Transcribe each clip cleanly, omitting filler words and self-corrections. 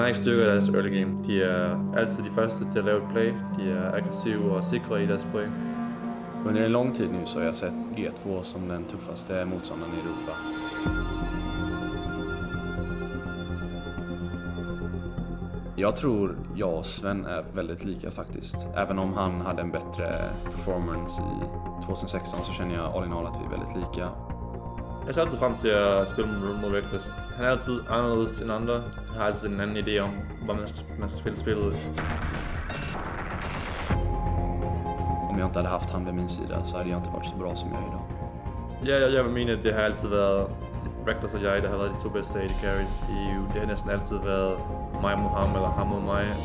Fnatic styrker deres early game. De er altid de første til at lave et play. De er aggressive og sikre i deres play. Under en lång tid nu så har jag sett G2 som den tuffaste motståndaren i Europa. Jag tror jag och Sven är väldigt lika faktiskt. Även om han hade en bättre performance i 2016 så känner jag all in all att vi är väldigt lika. Jeg ser altid frem til at spille mod Reckless. Han er altid anderledes end andre. Han har altid en anden idé om, hvordan man skal spille spillet. Om jag inte hade haft han ved min sida så hade jag inte varit så bra som jag är idag. Ja, jeg vil mene, at det har altid været Reckless og jeg, der har været de to bedste AD carries i EU. Det har næsten altid været mig mod ham, eller ham mod mig.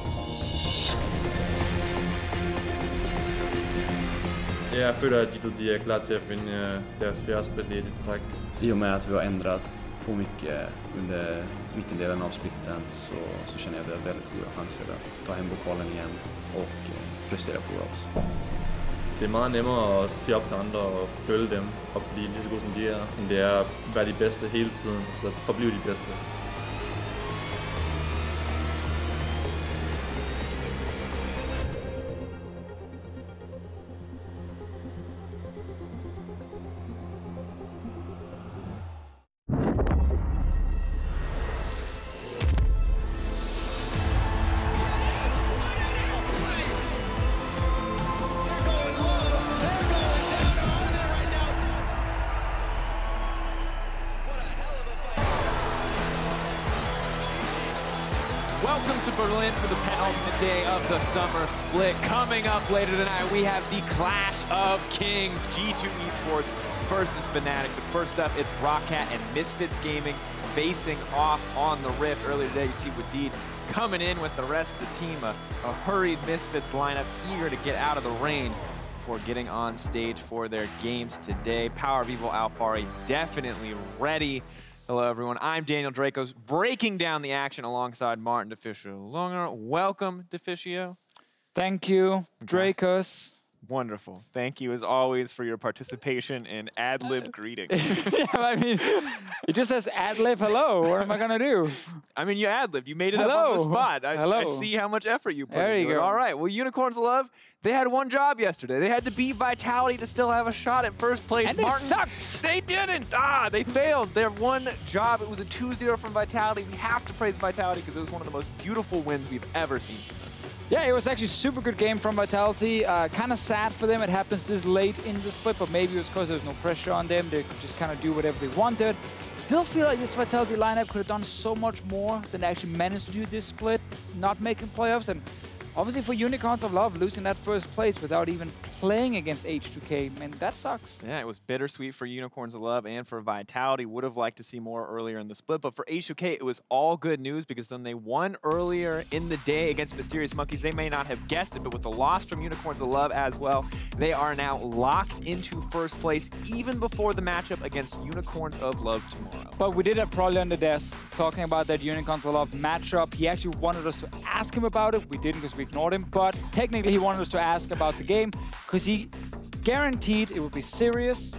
Jeg føler, at de er klar til at vinde deres fjerde spil i det træk. I och med att vi har ändrat på mycket under mittendelen av splitten så känner jag att vi har väldigt goda chanser att ta hem pokalen igen och prestera på oss. Det er meget nemmere at se op til andre og følge dem og blive lige så gode som de er, end det er at være de bedste hele tiden, så forblive de bedste. Welcome to Berlin for the penultimate day of the summer split. Coming up later tonight, we have the Clash of Kings, G2 Esports versus Fnatic. But first up, it's Roccat and Misfits Gaming facing off on the Rift. Earlier today, you see Wadid coming in with the rest of the team, a hurried Misfits lineup, eager to get out of the rain before getting on stage for their games today. PowerOfEvil Alphari definitely ready. Hello, everyone. I'm Daniel Drakos, breaking down the action alongside Martin Deficio. Welcome, Deficio. Thank you, Drakos. Wonderful. Thank you, as always, for your participation in ad-lib greeting. Yeah, I mean, it just says ad-lib hello. What am I going to do? I mean, you ad-libbed. You made it hello. up on the spot. Hello. I see how much effort you put there into you it. go. All right. Well, Unicorns Love, they had one job yesterday. They had to beat Vitality to still have a shot at first place. And they sucked. They didn't. They failed. Their one job, it was a 2-0 from Vitality. We have to praise Vitality because it was one of the most beautiful wins we've ever seen from them. Yeah, it was actually a super good game from Vitality. Kind of sad for them it happens this late in the split, but maybe it was because there was no pressure on them. They could just kind of do whatever they wanted. Still feel like this Vitality lineup could have done so much more than they actually managed to do this split, not making playoffs. And obviously for Unicorns of Love, losing that first place without even playing against H2K, man, that sucks. Yeah, it was bittersweet for Unicorns of Love and for Vitality. Would have liked to see more earlier in the split, but for H2K, it was all good news because then they won earlier in the day against Mysterious Monkeys. They may not have guessed it, but with the loss from Unicorns of Love as well, they are now locked into first place even before the matchup against Unicorns of Love tomorrow. But we did have Prolly on the desk talking about that Unicorns of Love matchup. He actually wanted us to ask him about it. We didn't because we ignored him, but technically he wanted us to ask about the game because he guaranteed it would be serious.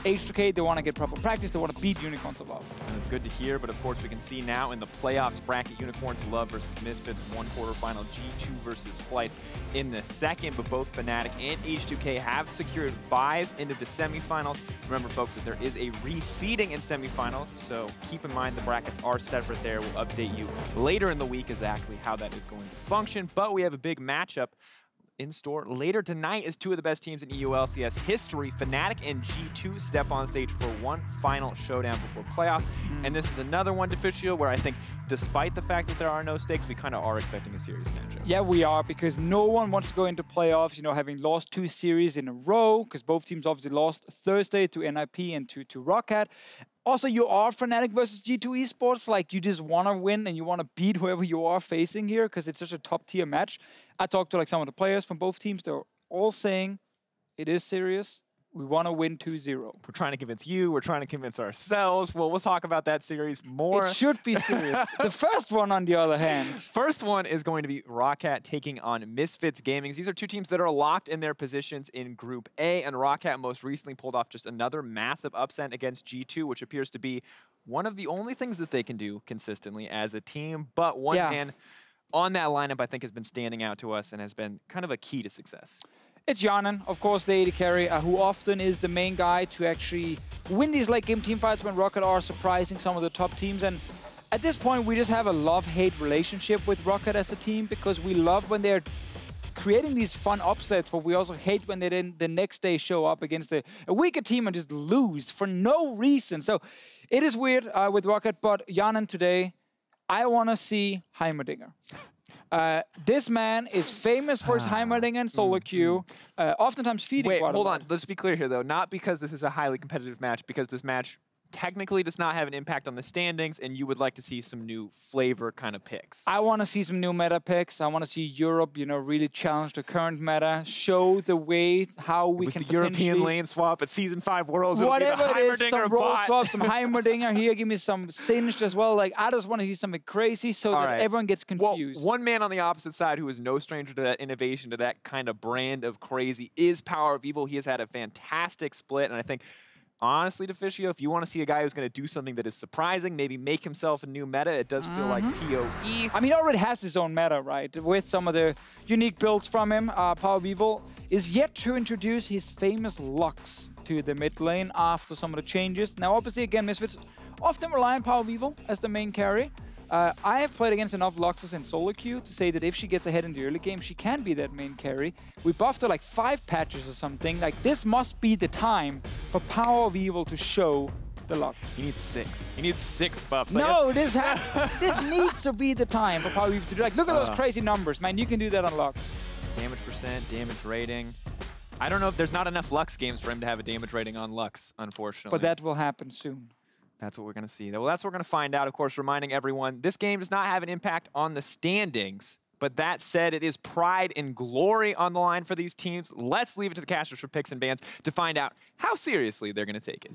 H2K, they want to get proper practice, they want to beat Unicorns of Love. And it's good to hear, but of course we can see now in the playoffs bracket, Unicorns of Love versus Misfits, one quarterfinal, G2 versus Splice in the second, but both Fnatic and H2K have secured buys into the semifinals. Remember, folks, that there is a reseeding in semifinals, so keep in mind the brackets are separate there. We'll update you later in the week exactly how that is going to function, but we have a big matchup in store later tonight as two of the best teams in EU LCS history, Fnatic and G2, step on stage for one final showdown before playoffs. And this is another one, Deficio, where I think despite the fact that there are no stakes, we kind of are expecting a serious matchup. Yeah, we are, because no one wants to go into playoffs, you know, having lost 2 series in a row, because both teams obviously lost Thursday to NIP and to Roccat. Also, you are Fnatic versus G2 Esports. Like, you just want to win and you want to beat whoever you are facing here because it's such a top-tier match. I talked to like some of the players from both teams. They're all saying it is serious. We want to win 2-0. We're trying to convince you. We're trying to convince ourselves. Well, we'll talk about that series more. It should be serious. The first one, on the other hand. First one is going to be Roccat taking on Misfits Gaming. These are two teams that are locked in their positions in Group A, and Roccat most recently pulled off just another massive upset against G2, which appears to be one of the only things that they can do consistently as a team. But one man on that lineup, I think, has been standing out to us and has been kind of a key to success. It's Hjarnan, of course, the AD carry, who often is the main guy to actually win these late-game teamfights when Roccat are surprising some of the top teams. And at this point, we just have a love-hate relationship with Roccat as a team, because we love when they're creating these fun upsets, but we also hate when they then the next day show up against a weaker team and just lose for no reason. So it is weird with Roccat, but Hjarnan today, I want to see Heimerdinger. This man is famous for his Heimerdinger and solo queue, oftentimes feeding. Wait, hold on. Let's be clear here, though. Not because this is a highly competitive match, because this match technically does not have an impact on the standings, and you would like to see some new flavor kind of picks. I want to see some new meta picks. I want to see Europe, you know, really challenge the current meta, show the way how we can the European lane swap at Season 5 Worlds. Whatever it is, some roll bot. swap, some Heimerdinger here, give me some Singed as well. Like, I just want to see something crazy so that everyone gets confused. Well, one man on the opposite side who is no stranger to that innovation, to that kind of brand of crazy, is PowerOfEvil. He has had a fantastic split, and I think, honestly, Deficio, if you want to see a guy who's going to do something that is surprising, maybe make himself a new meta, it does feel like PoE. I mean, he already has his own meta, right? With some of the unique builds from him, PowerOfEvil is yet to introduce his famous Lux to the mid lane after some of the changes. Now, obviously, again, Misfits often rely on PowerOfEvil as the main carry. I have played against enough Luxes in solo queue to say that if she gets ahead in the early game, she can be that main carry. We buffed her like 5 patches or something. Like, this must be the time for PowerOfEvil to show the Lux. He needs 6. He needs 6 buffs. No, this needs to be the time for PowerOfEvil to do. Like, look at those crazy numbers, man. You can do that on Lux. Damage percent, damage rating. I don't know if there's not enough Lux games for him to have a damage rating on Lux, unfortunately. But that will happen soon. That's what we're going to see. Well, that's what we're going to find out. Of course, reminding everyone, this game does not have an impact on the standings. But that said, it is pride and glory on the line for these teams. Let's leave it to the casters for picks and bans to find out how seriously they're going to take it.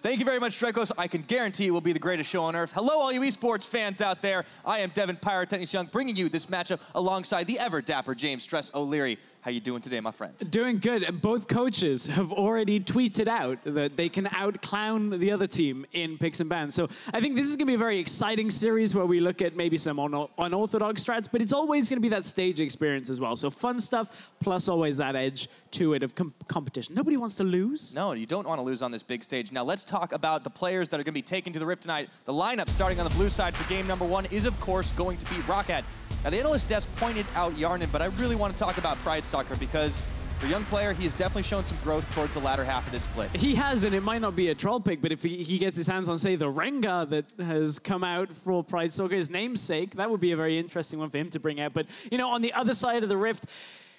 Thank you very much, Drakos. I can guarantee it will be the greatest show on earth. Hello, all you esports fans out there. I am Devin PiraTechnics Young, bringing you this matchup alongside the ever-dapper James Stress O'Leary. How you doing today, my friend? Doing good. Both coaches have already tweeted out that they can out-clown the other team in picks and bans. So I think this is going to be a very exciting series where we look at maybe some unorthodox strats, but it's always going to be that stage experience as well. So fun stuff, plus always that edge to it of competition. Nobody wants to lose. No, you don't want to lose on this big stage. Now let's talk about the players that are going to be taken to the Rift tonight. The lineup starting on the blue side for game number 1 is, of course, going to be Roccat. Now, the analyst desk pointed out Hjarnan, but I really want to talk about Pridestalker because for a young player, he has definitely shown some growth towards the latter half of this split. He has, and it might not be a troll pick, but if he gets his hands on, say, the Rengar that has come out for Pridestalker, his namesake, that would be a very interesting one for him to bring out. But, you know, on the other side of the Rift,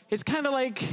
it's kind of like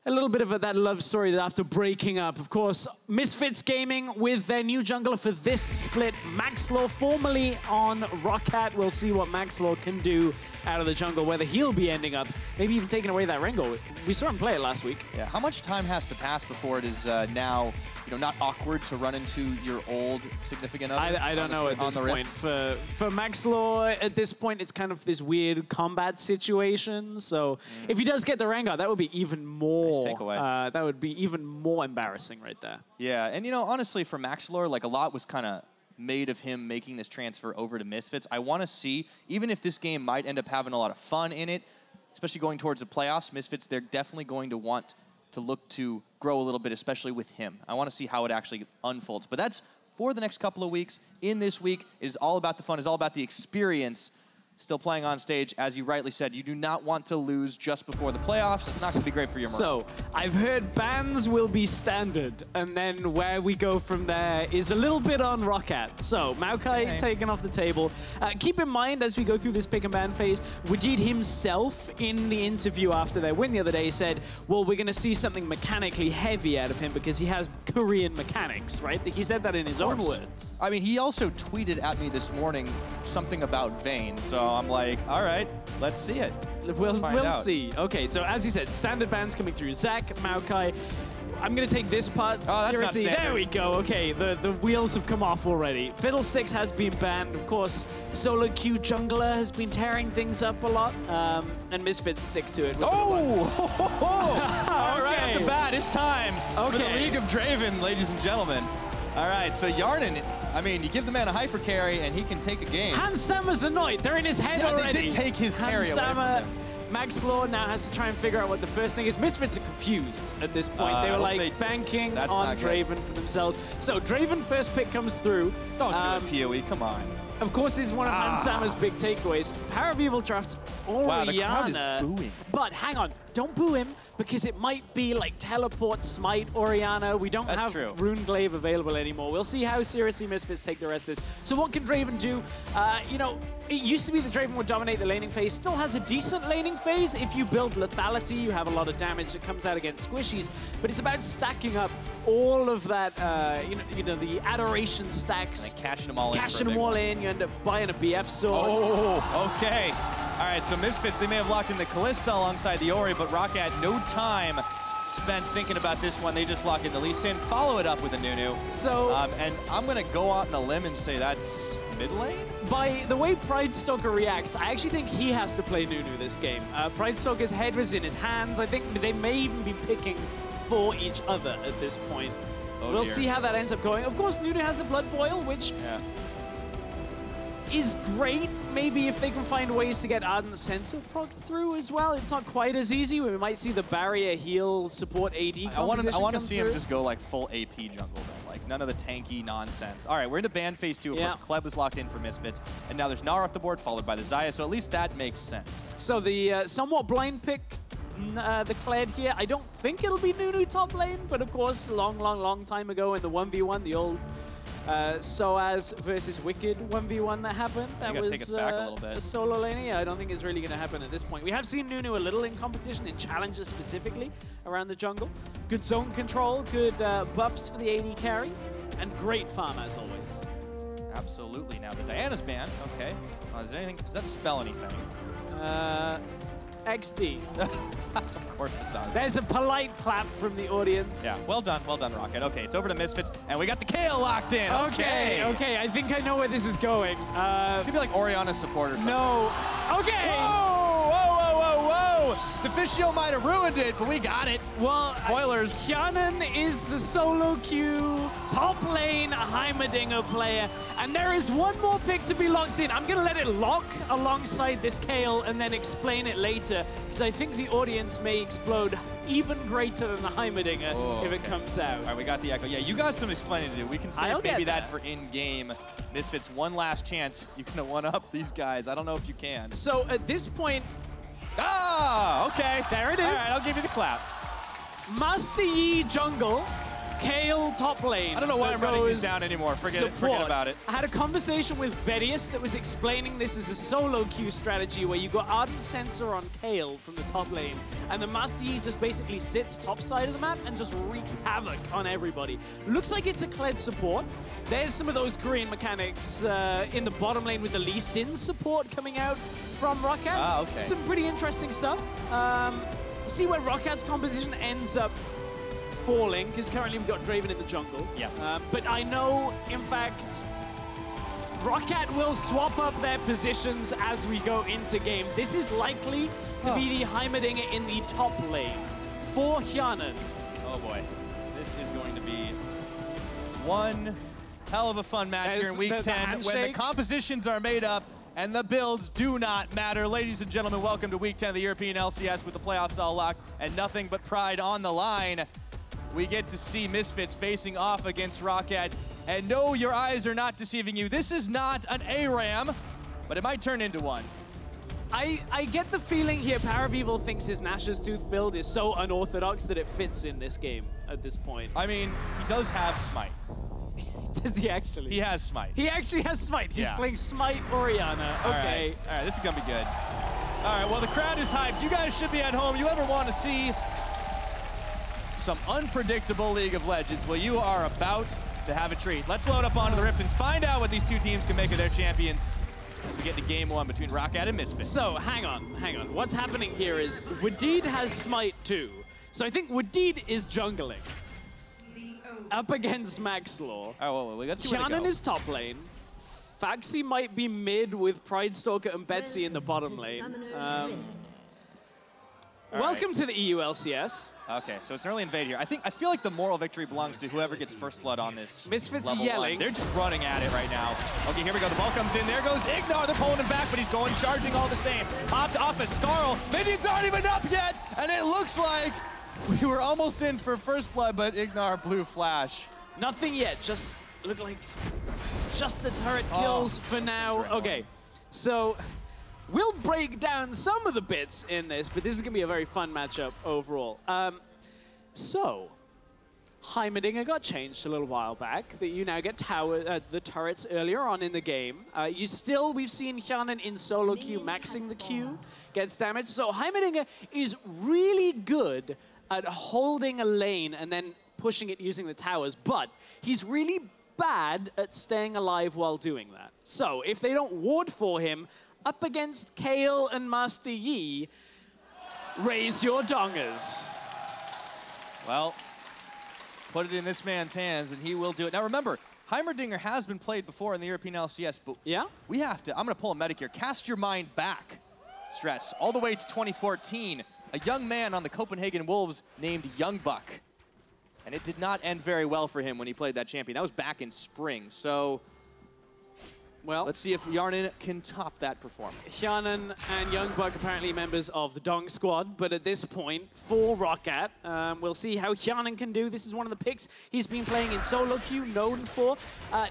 a little bit of that love story that after breaking up. Of course, Misfits Gaming with their new jungler for this split, Maxlore, formerly on Roccat. We'll see what Maxlore can do out of the jungle, whether he'll be ending up maybe even taking away that Rengar. We saw him play it last week. Yeah, how much time has to pass before it is now, you know, not awkward to run into your old significant other? I don't know at this point. For Maxlore, at this point, it's kind of this weird combat situation. So if he does get the Rengar, that would be even more. Nice takeaway. That would be even more embarrassing right there. Yeah, and you know, honestly, for Maxlore, like a lot was kind of made of him making this transfer over to Misfits. I want to see, even if this game might end up having a lot of fun in it, especially going towards the playoffs, Misfits, they're definitely going to want to look to grow a little bit, especially with him. I want to see how it actually unfolds. But that's for the next couple of weeks. In this week, it is all about the fun. It's all about the experience. Still playing on stage, as you rightly said, you do not want to lose just before the playoffs. It's not going to be great for your morale. So, I've heard bans will be standard, and then where we go from there is a little bit on Roccat. So, Maokai taken off the table. Keep in mind, as we go through this pick and ban phase, Wadid himself, in the interview after their win the other day, said, well, we're going to see something mechanically heavy out of him because he has Korean mechanics, right? He said that in his own words. I mean, he also tweeted at me this morning something about Vayne, so I'm like, all right, let's see it. We'll see. Okay, so as you said, standard bans coming through. Zach, Maokai. I'm going to take this part seriously. There we go. Okay, the wheels have come off already. Fiddlesticks has been banned. Of course, solo queue jungler has been tearing things up a lot. And Misfits stick to it. Oh! All right, off the bat, it's time for the League of Draven, ladies and gentlemen. All right, so Hjarnan, I mean, you give the man a hyper carry and he can take a game. Handsama's annoyed. They're in his head already. They did take his carry away from him. Maxlore now has to try and figure out what the first thing is. Misfits are confused at this point. They were like banking on Draven for themselves. So Draven first pick comes through. Don't do it, PoE, come on. Of course, is one of Hansama's big takeaways. PowerOfEvil drafts Orianna. Wow, the crowd is booing. But hang on, don't boo him because it might be like teleport, smite, Orianna. We don't have Rune Glaive available anymore. We'll see how seriously Misfits take the rest of this. So what can Draven do? You know, it used to be that Draven would dominate the laning phase. Still has a decent laning phase. If you build lethality, you have a lot of damage that comes out against squishies. But it's about stacking up all of that, you know, the adoration stacks. And cashing them all in. Cashing them all in. You end up buying a BF sword. Oh, okay. All right, so Misfits, they may have locked in the Kalista alongside the Ori, but Roccat, no time spent thinking about this one. They just lock in the Lee Sin, follow it up with a Nunu. So, and I'm going to go out on a limb and say that's mid lane? By the way Pridestalker reacts, I actually think he has to play Nunu this game. Pridestalker's head was in his hands. I think they may even be picking for each other at this point. We'll see how that ends up going. Of course, Nunu has the Blood Boil, which is great. Maybe if they can find ways to get Ardent Sensor proc through as well. It's not quite as easy. We might see the barrier heal support AD I want to see him just go like full AP jungle then. Like none of the tanky nonsense. All right, we're into ban phase 2. Of course, Kled was locked in for Misfits. And now there's Gnar off the board, followed by the Xayah. So at least that makes sense. So the somewhat blind pick, the Kled here. I don't think it'll be Nunu top lane, but of course, long time ago in the 1v1, the old Soaz versus Wicked 1v1 that happened. That was take us back a little bit. A solo lane. Yeah, I don't think it's really going to happen at this point. We have seen Nunu a little in competition, in challenges specifically, around the jungle. Good zone control, good buffs for the AD carry, and great farm as always. Absolutely. Now the Diana's banned. Okay. Is there anything? Does that spell anything? XD. Of course it does. There's a polite clap from the audience. Yeah, well done, Roccat. Okay, it's over to Misfits, and we got the Kayle locked in. Okay, I think I know where this is going. It's gonna be like Orianna support or something. No. Okay. Whoa! Deficio might have ruined it, but we got it. Well, spoilers. Hjarnan is the solo queue top lane Heimerdinger player, and there is one more pick to be locked in. I'm gonna let it lock alongside this Kayle and then explain it later, because I think the audience may explode even greater than the Heimerdinger if it comes out. All right, we got the Ekko. Yeah, you got some explaining to do. We can save maybe that for in-game. Misfits, one last chance. You can one-up these guys. I don't know if you can. So at this point... okay. There it is. All right, I'll give you the clap. Master Yi jungle. Kayle top lane. I don't know why I'm running these down anymore. Forget about it. I had a conversation with Vedius that was explaining this as a solo queue strategy where you got Ardent Sensor on Kayle from the top lane, and the Master Yi just basically sits top side of the map and just wreaks havoc on everybody. Looks like it's a Kled support. There's some of those Korean mechanics in the bottom lane with the Lee Sin support coming out from Roccat. Okay. Some pretty interesting stuff. See where Rockat's composition ends up falling, because currently we've got Draven in the jungle. Yes. But I know, in fact, Roccat will swap up their positions as we go into game. This is likely to be the Heimerdinger in the top lane for Hjarnan. Oh boy. This is going to be one hell of a fun match here in Week 10 when the compositions are made up and the builds do not matter. Ladies and gentlemen, welcome to Week 10 of the European LCS with the playoffs all locked and nothing but pride on the line. We get to see Misfits facing off against Roccat. And no, your eyes are not deceiving you. This is not an ARAM, but it might turn into one. I get the feeling here PowerOfEvil thinks his Nash's Tooth build is so unorthodox that it fits in this game at this point. I mean, he does have Smite. Does he actually? He has Smite. He actually has Smite. He's playing Smite Orianna. Okay. All right, this is going to be good. All right, well, the crowd is hyped. You guys should be at home. You ever want to see some unpredictable League of Legends? Well, you are about to have a treat. Let's load up onto the Rift and find out what these two teams can make of their champions as we get into game one between Roccat and Misfits. So, hang on. What's happening here is Wadid has Smite too. So I think Wadid is jungling. up against Maxlore. Oh, well, let's see where they Hjarnan go. is top lane. Phaxi might be mid with Pridestalker and Betsy in the bottom lane. Welcome to the EU LCS. Okay, so it's an early invade here. I feel like the moral victory belongs to whoever gets first blood on this. Misfits level yelling. 1. They're just running at it right now. Okay, here we go. The ball comes in. There goes Ignar. They're pulling him back, but he's going charging all the same. Popped off a Snarl. Minions aren't even up yet, and it looks like we were almost in for first blood, but Ignar blew flash. Nothing yet. Just look like just the turret kills for now. Okay, so we'll break down some of the bits in this, but this is going to be a very fun matchup overall. So, Heimerdinger got changed a little while back, that you now get the turrets earlier on in the game. We've seen Hjarnan in solo queue maxing the queue, gets damage. So Heimerdinger is really good at holding a lane and then pushing it using the towers, but he's really bad at staying alive while doing that. So if they don't ward for him, up against Kayle and Master Yi, raise your dongers. Well, put it in this man's hands, and he will do it. Now remember, Heimerdinger has been played before in the European LCS, but yeah, we have to, I'm going to pull a medic here. Cast your mind back, Stress, all the way to 2014. A young man on the Copenhagen Wolves named Young Buck. And it did not end very well for him when he played that champion. That was back in spring, so well, let's see if Hjarnan can top that performance. Hjarnan and Young Buck apparently members of the Dong squad, but at this point, for Roccat, we'll see how Hjarnan can do. This is one of the picks he's been playing in solo queue, known for.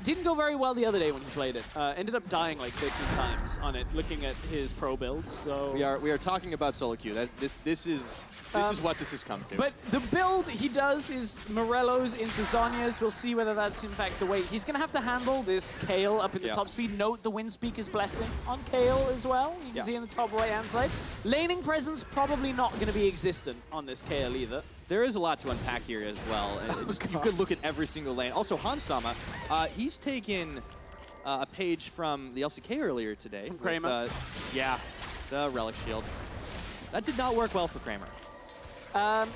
Didn't go very well the other day when he played it. Ended up dying like 13 times on it, looking at his pro builds. So we are talking about solo queue. This is what this has come to. But the build he does is Morello's into Zhonya's. We'll see whether that's in fact the way. He's going to have to handle this Kayle up in the top speed. Note the Wind Speaker's Blessing on Kayle as well. You can see in the top right-hand side. Laning presence probably not going to be existent on this Kayle either. There is a lot to unpack here as well. You could look at every single lane. Also, Hansama, he's taken a page from the LCK earlier today. From Kramer. Yeah, the Relic Shield. That did not work well for Kramer.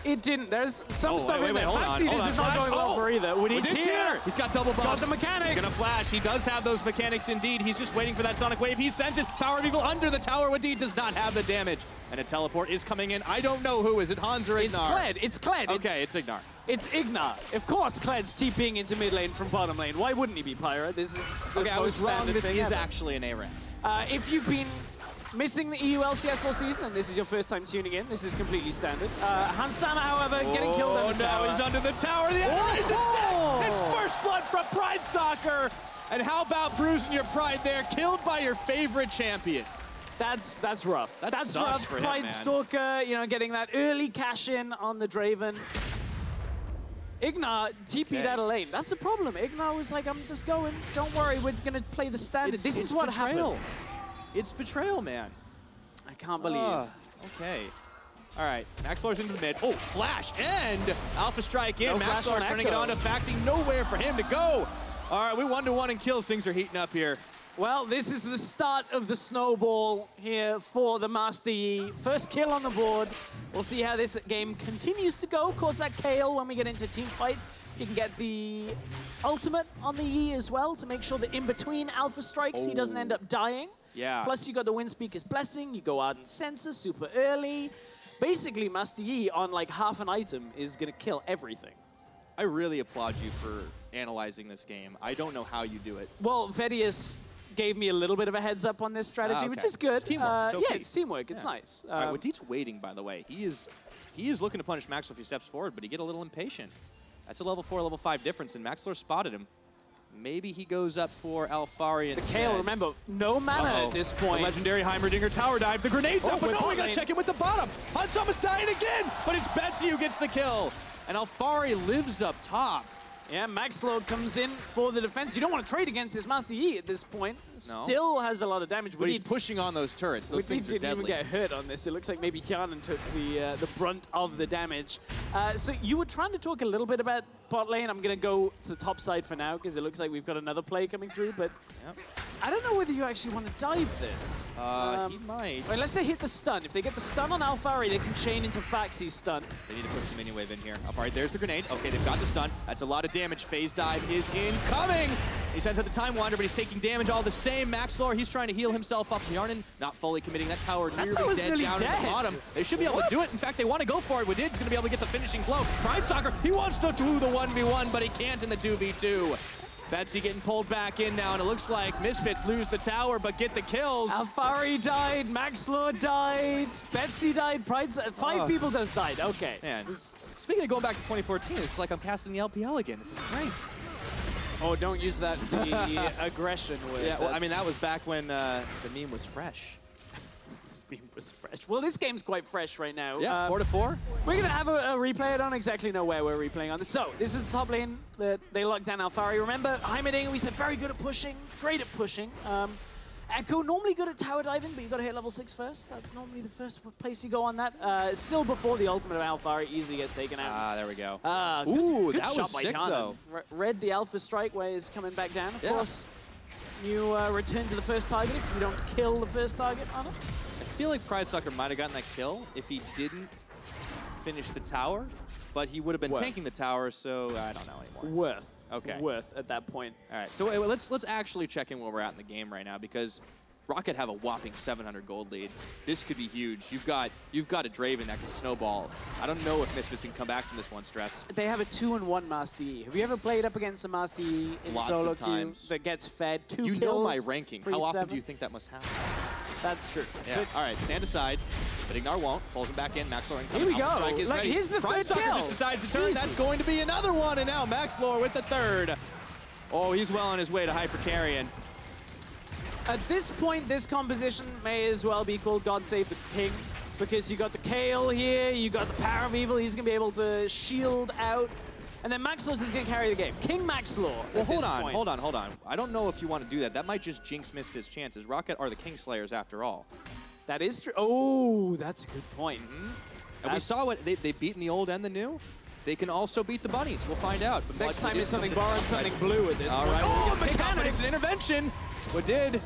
It didn't. There's some stuff in there. Phaxi, this is not going well for either. Wadid's here. He's got double buffs. Got the mechanics. He's gonna flash. He does have those mechanics indeed. He's just waiting for that Sonic Wave. He sent it. PowerOfEvil under the tower. Wadid does not have the damage. And a teleport is coming in. I don't know who. Is it Hans or Ignar? It's Kled. It's Kled. Okay, it's Ignar. It's Ignar. Of course, Kled's TPing into mid lane from bottom lane. Why wouldn't he be Pyra? This is the okay, I was most wrong. This is ever. actually an A-rank. If you've been missing the EU LCS all season, and this is your first time tuning in, this is completely standard. Hansama, however, getting killed on the tower. Oh, no, he's under the tower. The Analyst is next. It's first blood from Pridestalker. And how about bruising your pride there? Killed by your favorite champion. That's rough. That's rough. For him, Pridestalker, you know, getting that early cash in on the Draven. Ignar TP'd out of lane. That's a problem. Ignar was like, I'm just going. Don't worry, we're going to play the standard. This is what happens. It's betrayal, man. I can't believe. Okay. All right, Maxlore's into the mid. Oh, flash and Alpha Strike in. No Maxlore turning it on to Phaxi. Nowhere for him to go. All right, we 1-1 in kills. Things are heating up here. Well, this is the start of the snowball here for the Master Yi. First kill on the board. We'll see how this game continues to go. Of course, that Kayle, when we get into team fights, you can get the ultimate on the Yi as well to make sure that in between Alpha Strikes, he doesn't end up dying. Yeah. Plus, you got the Wind Speaker's Blessing. You go Ardent Sensor super early. Basically, Master Yi on like half an item is going to kill everything. I really applaud you for analyzing this game. I don't know how you do it. Well, Vedius gave me a little bit of a heads up on this strategy, which is good. It's teamwork. It's okay. Yeah, it's teamwork. It's nice. All right, Wadid's waiting, by the way. He is looking to punish Maxlore if he steps forward, but he get a little impatient. That's a level 4, level 5 difference, and Maxlore spotted him. Maybe he goes up for Alphari instead. The Kayle, remember, no mana at this point. The legendary Heimerdinger tower dive. The grenade's up, but no, we gotta check in with the bottom. Hansama's dying again, but it's Betsy who gets the kill. And Alphari lives up top. Yeah, Maxlore comes in for the defense. You don't want to trade against this Master Yi at this point. No. Still has a lot of damage. But he's pushing on those turrets. Those things are deadly. Didn't even get hurt on this. It looks like maybe Hjarnan took the brunt of the damage. So you were trying to talk a little bit about bot lane. I'm going to go to the top side for now because it looks like we've got another play coming through. But I don't know whether you actually want to dive this. He might. Unless they hit the stun. If they get the stun on Alphari, they can chain into Phaxi's stun. They need to push the minion wave in here. Alright, there's the grenade. Okay, they've got the stun. That's a lot of damage. Phase dive is incoming. He sends out the Time Wander, but he's taking damage all the same. Maxlore, he's trying to heal himself up. Hjarnan not fully committing. That tower nearly dead down at the bottom. They should be able to do it. In fact, they want to go for it. Wadid's going to be able to get the finishing blow. Pridestalker, he wants to do the 1v1, but he can't in the 2v2. Betsy getting pulled back in now, and it looks like Misfits lose the tower, but get the kills. Alphari died, Maxlore died, Betsy died, five people just died. Okay. Man, speaking of going back to 2014, it's like I'm casting the LPL again. This is great. Oh, don't use that the aggression word. Yeah, well, I mean, that was back when the meme was fresh. Meme was fresh. Well, this game's quite fresh right now. Yeah, 4-4. We're going to have a replay. I don't exactly know where we're replaying on this. So, this is the top lane that they locked down Alphari. Remember, Heimerdinger, we said very good at pushing, great at pushing. Ekko, normally good at tower diving, but you've got to hit level 6 first. That's normally the first place you go on that. Still before the ultimate of Alphari easily gets taken out. Ah, there we go. Good that shot was by sick, Hjarnan. though. Read the Alpha Strike where he's coming back down. Of course, you return to the first target if you don't kill the first target on it. I feel like Pridestalker might have gotten that kill if he didn't finish the tower, but he would have been tanking the tower, so I don't know anymore. Worth at that point. All right, so let's actually check in where we're at in the game right now, because Roccat have a whopping 700 gold lead. This could be huge. You've got a Draven that can snowball. I don't know if Misfits can come back from this one stress. They have a 2-1 Master E. Have you ever played up against a Master E in solo queue that gets fed 2 kills? You know my ranking. How often 7? do you think that must happen? That's true. Yeah. All right, stand aside. But Ignar won't. Pulls him back in. Maxlore incoming. Here we go. Strike is ready. Here's the third Pridestalker kill. just decides to turn. Easy. That's going to be another one. And now Maxlore with the third. Oh, he's well on his way to hyper carrying. At this point, this composition may as well be called God Save the King, because you got the Kayle here, you got the PowerOfEvil, he's going to be able to shield out, and then Maxlore's just going to carry the game. King Maxlore. Well, hold on. I don't know if you want to do that. That might just jinx Misfits' chances. Roccat are the Kingslayers after all. That is true. Oh, that's a good point. And we saw what they've beaten the old and the new. They can also beat the bunnies. We'll find out. But next time is something borrowed, something blue at this point. All right, oh, mechanics! It's an intervention. Wadid.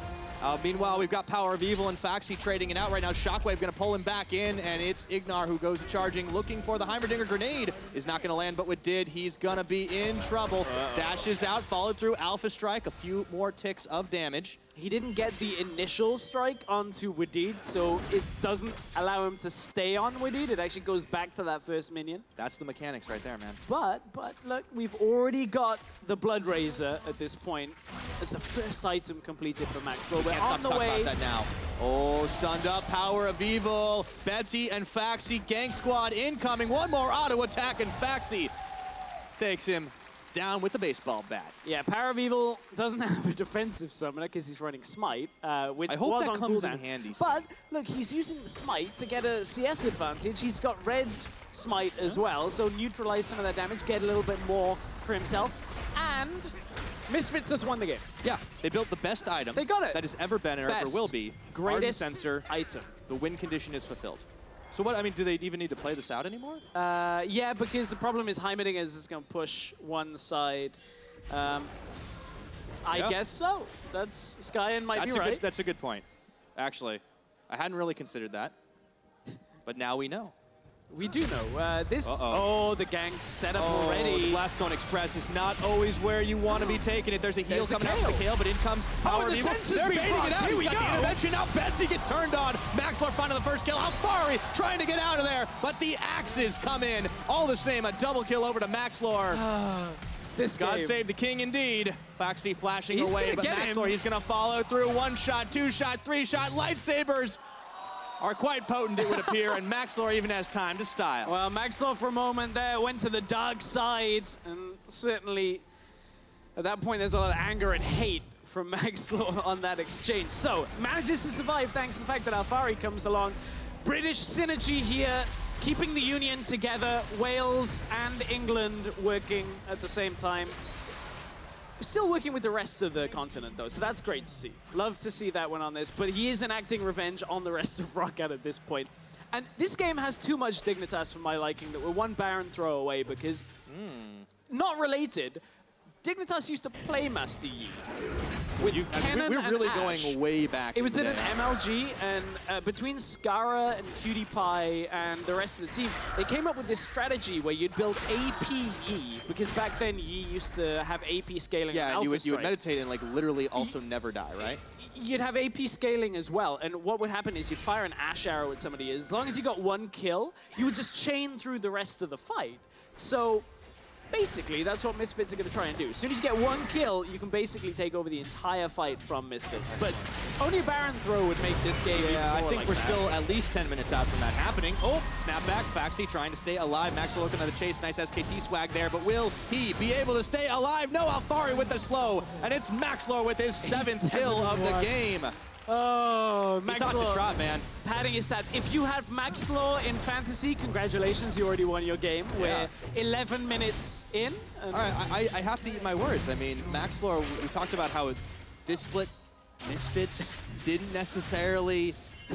Meanwhile, we've got PowerOfEvil and Phaxi trading it out right now. Shockwave going to pull him back in, and it's Ignar who goes charging, looking for the Heimerdinger grenade. Is not going to land, but Wadid, he's going to be in trouble. Dashes out, followed through Alpha Strike, a few more ticks of damage. He didn't get the initial strike onto Wadid, so it doesn't allow him to stay on Wadid. It actually goes back to that first minion. That's the mechanics right there, man. But look, we've already got the Blood Razor at this point as the first item completed for Maxlore. We're on the way. About that now. Oh, stunned up, PowerOfEvil. Betsy and Phaxi, gang squad incoming. One more auto attack, and Phaxi takes him down with the baseball bat. Yeah, PowerOfEvil doesn't have a defensive summoner because he's running Smite, which I hope was that on comes cooldown. in handy. But look, he's using the Smite to get a CS advantage. He's got red Smite as well, so neutralize some of that damage, get a little bit more for himself. And Misfits just won the game. Yeah, they built the best item. They got it. That has ever been or ever will be. Greatest sensor item. The win condition is fulfilled. So what, I mean, do they even need to play this out anymore? Yeah, because the problem is Heimerdinger is just going to push one side. I guess so. That's Skyen might be right. That's a good point. Actually, I hadn't really considered that, but now we know. We do know. Oh, the gank's set up already. The Blast Cone Express is not always where you want to be taking it. There's a heal coming out from the Kayle, but in comes PowerOfEvil. They're baiting it out. He's got the intervention. Now Betsy gets turned on. Maxlore finding the first kill. Alphari trying to get out of there, but the axes come in. All the same, a double kill over to Maxlore. God save the king indeed. Phaxi flashing away, but Maxlore, he's going to follow through. 1 shot, 2 shot, 3 shot. Lightsabers are quite potent, it would appear, and Maxlore even has time to style. Well, Maxlore for a moment there went to the dark side, and certainly at that point there's a lot of anger and hate from Maxlore on that exchange. So, manages to survive thanks to the fact that Alphari comes along. British synergy here, keeping the Union together, Wales and England working at the same time. We're still working with the rest of the continent, though, so that's great to see. Love to see that one on this, but he is enacting revenge on the rest of Roccat at this point. And this game has too much Dignitas for my liking that we're one Baron throw away because not related, Dignitas used to play Master Yi. With Kennen we're really and Ash. going way back. It was in an MLG, and between Skara and PewDiePie and the rest of the team, they came up with this strategy where you'd build AP Yi, because back then Yi used to have AP scaling. Yeah, and and you would meditate and like literally also never die, right? You'd have AP scaling as well, and what would happen is you'd fire an Ash arrow at somebody. As long as you got one kill, you would just chain through the rest of the fight. So basically, that's what Misfits are going to try and do. As soon as you get one kill, you can basically take over the entire fight from Misfits. But only a Baron throw would make this game even more I think like we're that. still at least 10 minutes out from that happening. Oh, snapback. Phaxi trying to stay alive. Maxlore looking at the chase. Nice SKT swag there, but will he be able to stay alive? No, Alphari with the slow, and it's Maxlore with his 7th kill of the game. Oh, He's on the Maxlore trot, man. padding his stats. If you had Maxlore in Fantasy, congratulations, you already won your game. We're 11 minutes in. All right, I have to eat my words. I mean, Maxlore, we talked about how this split, Misfits didn't necessarily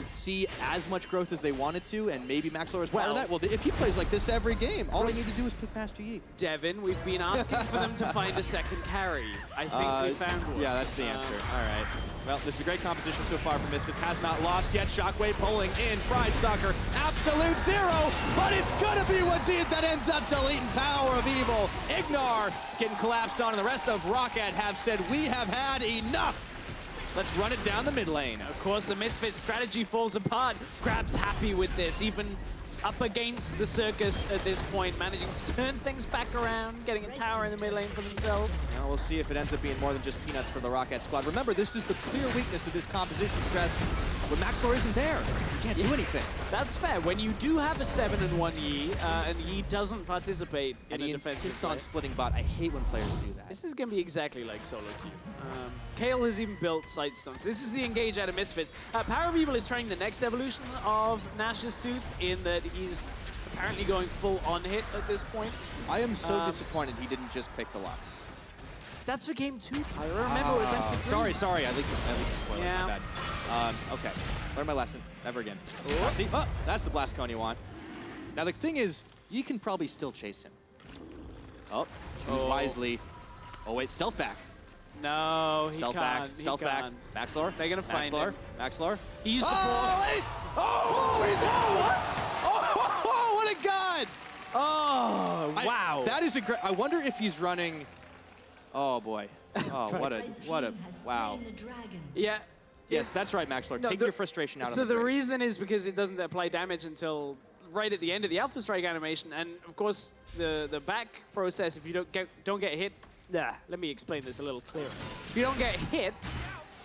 see as much growth as they wanted to, and maybe Maxlore is part of that. Well, if he plays like this every game, all they need to do is pick Master Yi. Devin, we've been asking for them to find a second carry. I think we found one. Yeah, that's the answer. All right. Well, this is a great composition so far for Misfits. Has not lost yet. Shockwave pulling in. Pridestalker, absolute zero, but it's gonna be Wadid that ends up deleting PowerOfEvil. Ignar getting collapsed on, and the rest of Roccat have said, we have had enough. Let's run it down the mid lane. Of course, the Misfits strategy falls apart. Grab's happy with this, even up against the circus at this point, managing to turn things back around, getting a tower in the mid lane for themselves. Now we'll see if it ends up being more than just peanuts for the Roccat squad. Remember, this is the clear weakness of this composition stress. When Maxlore isn't there, you can't do anything. That's fair. When you do have a 7-1 Yi, and Yi doesn't participate in a defensive insists on play. splitting bot. I hate when players do that. This is going to be exactly like solo queue. Kayle has even built sight stones. This was the engage out of Misfits. PowerOfEvil is trying the next evolution of Nash's Tooth in that he's apparently going full on hit at this point. I am so disappointed he didn't just pick the Lux. That's for game 2, Pyro. Remember, with best of Sorry, threes. sorry. I leaked the spoiler. Yeah. My bad. Okay. Learn my lesson. Never again. See? Oh, that's the blast cone you want. Now, the thing is, you can probably still chase him. Oh, choose wisely. Oh, wait. Stealth back. No, he Stealth can't. back. Stealth back. Maxlore. They're going to find Maxlore. him. Maxlore. He used the force. Wait. Oh, he's out. What? Oh, what a god. Oh, wow. That is a great. I wonder if he's running. Oh, boy. Oh, what a. Wow. Yeah. Yes, that's right, Maxlore. No, Take your frustration out So on the the trade. reason is because it doesn't apply damage until right at the end of the Alpha Strike animation, and of course the back process. If you don't get hit, let me explain this a little clearer. If you don't get hit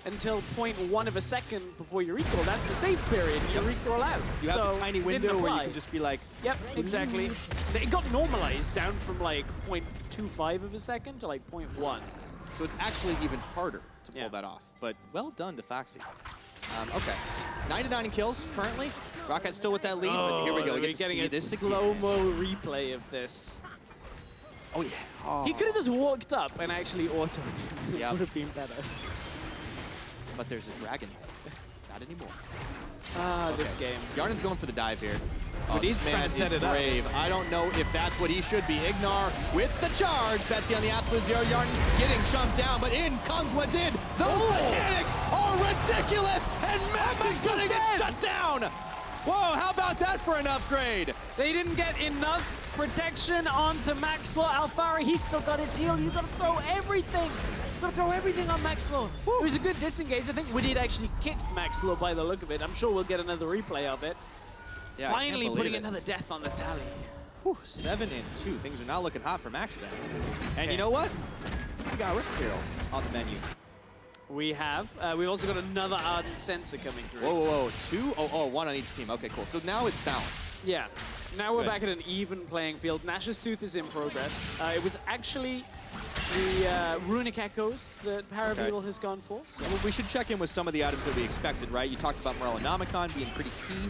until 0.1 of a second before you recall, that's the save period. You recall out. You have a tiny window where you apply. can just be like. Yep, exactly. It got normalized down from like 0.25 of a second to like 0.1. So it's actually even harder to pull that off. But well done to Phaxi. Okay, 9-9 in kills currently. Rockat's still with that lead, but here we go. We get to getting see a this slow-mo replay of this. Oh yeah. Oh. He could have just walked up and actually auto. Yeah. It would have been better. But there's a dragon head. Not anymore. This game. Hjarnan's going for the dive here. He's trying to set it up. brave. I don't know if that's what he should be. Ignar with the charge. Betsy on the absolute zero. Hjarnan getting jumped down, but in comes Wadid. Those mechanics are ridiculous, and Max is gonna get shut down. Whoa, how about that for an upgrade? They didn't get enough protection onto Maxlore. Alphari, he's still got his heal. You gotta throw everything. You gotta throw everything on Maxlore. It was a good disengage. I think Wadid actually kicked Maxlore by the look of it. I'm sure we'll get another replay of it. Yeah, Finally putting another death on the tally. 7-2. Things are not looking hot for Max then. And you know what? We got Rift Hero on the menu. We have. We've also got another Ardent Sensor coming through. Whoa. 2? Oh, 1 on each team. Okay, cool. So now it's balanced. Yeah. Now we're Good. back at an even playing field. Nash's Tooth is in progress. It was actually the Runic Echoes that PowerOfEvil has gone for. So. Well, we should check in with some of the items that we expected, right? You talked about Morellonomicon being pretty key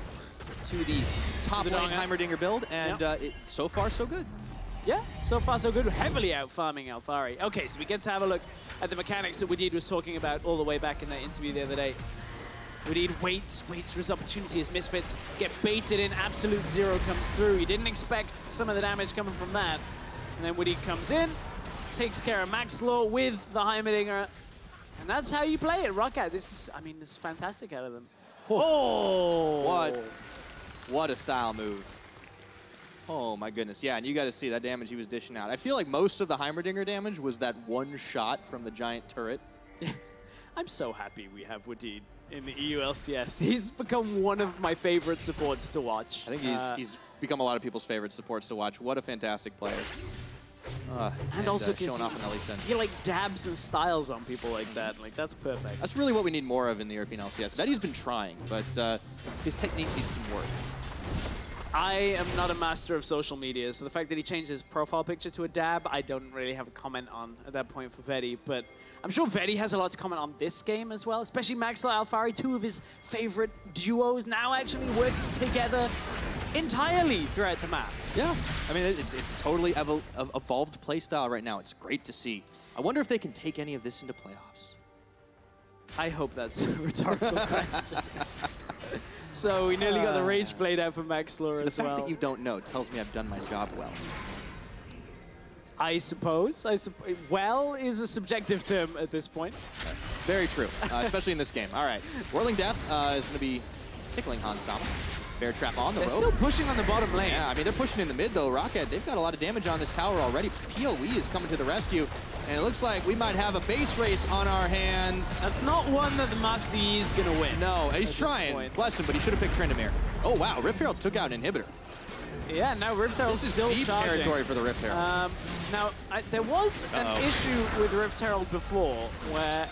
to the top lane Heimerdinger build, and so far, so good. Yeah, so far so good. Heavily out farming Alphari. Okay, so we get to have a look at the mechanics that Wadid was talking about all the way back in that interview the other day. Wadid waits for his opportunity as Misfits get baited in. Absolute zero comes through. He didn't expect some of the damage coming from that. And then Wadid comes in, takes care of Maxlore with the Heimerdinger. And that's how you play it, Roccat. This is, I mean, this is fantastic out of them. Oh! What a style move. Oh my goodness, yeah, and you got to see that damage he was dishing out. I feel like most of the Heimerdinger damage was that one shot from the giant turret. I'm so happy we have Wadid in the EU LCS. He's become one of my favorite supports to watch. I think he's become a lot of people's favorite supports to watch. What a fantastic player. And also showing off in LCS. he like dabs and styles on people like that. Like, that's perfect. That's really what we need more of in the European LCS. Betty's been trying, but his technique needs some work. I am not a master of social media, so the fact that he changed his profile picture to a dab, I don't really have a comment on at that point for Vetty. But I'm sure Vetty has a lot to comment on this game as well, especially Maxlore, Alphari, two of his favorite duos now actually working together entirely throughout the map. Yeah, I mean, it's a totally evolved playstyle right now. It's great to see. I wonder if they can take any of this into playoffs. I hope that's a rhetorical question. So we nearly got the rage played out for Maxlore as well. The fact that you don't know tells me I've done my job well. I suppose. Well is a subjective term at this point. Very true, especially in this game. All right, Whirling Death is going to be tickling Hansama. Bear Trap on the rope. They're still pushing on the bottom lane. Yeah, I mean, they're pushing in the mid, though. Roccat, they've got a lot of damage on this tower already. PoE is coming to the rescue, and it looks like we might have a base race on our hands. That's not one that the Master Yi is going to win. No, he's trying. Bless him, but he should have picked Tryndamere. Oh, wow, Rift Herald took out an inhibitor. Yeah, now Rift Herald's still deep charging. territory for the Rift Herald. Now, there was an issue with Rift Herald before where